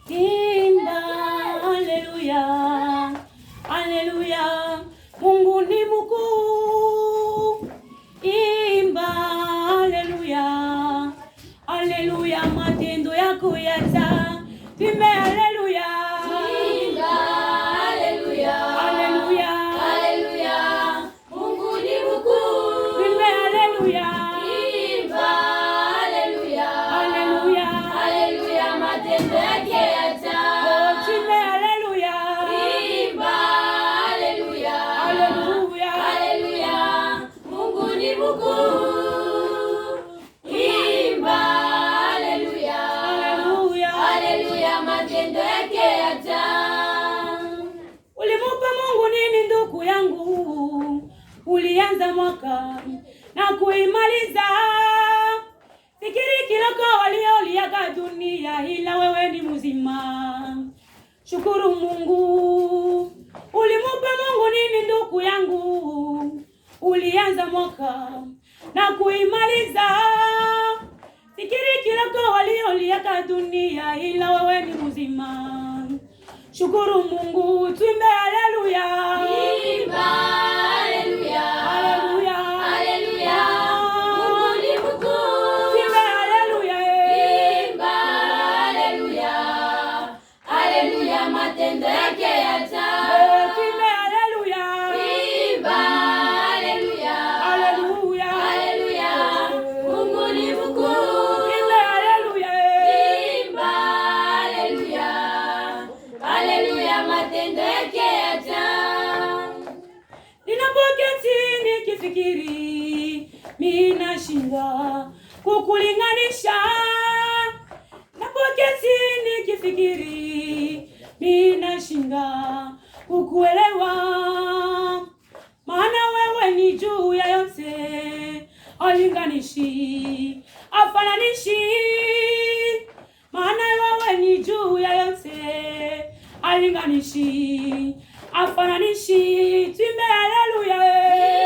Imba haleluya, haleluya, Mungu ni mkuu. Imba haleluya, haleluya, matendo yako yata vime haleluya. Imba haleluya, haleluya, haleluya, Mungu ni mkuu. Vime haleluya. Imba haleluya, Haleluya, haleluya, matendo yake yata vime haleluya. Imba haleluya, Haleluya, haleluya, Mungu ni mkuu. Imba haleluya, haleluya. haleluya, matendo yake yata. Ulimupa Mungu nini ndugu yangu? Ulianza mwaka na kuimaliza. Fikiri kiloko walioliaga dunia, ila wewe ni mzima. Shukuru Mungu. Ulimupa Mungu nini ndugu yangu? Ulianza mwaka na kuimaliza. Fikiri kiloko walioliaga dunia, ila wewe ni mzima. Shukuru Mungu, tuimbe haleluya. Imba haleluya, Haleluya, haleluya, Mungu ni mkuu. tuimbe haleluya. Imba haleluya, haleluya, matendo yake yata. Tuimbe haleluya. Imba haleluya, Haleluya, haleluya, Mungu ni mkuu. tuimbe haleluya. Imba haleluya, haleluya, matendo yake yata. Ninapoketi nikifikiri, mimi nashinda kukulinganisha. Napoketi nikifikiri, mimi nashinda kukuelewa. Maana wewe ni juu ya yote, halinganishi, hafananishi. Maana wewe ni juu ya yote, halinganishi, hafananishi. Tuimbe haleluya.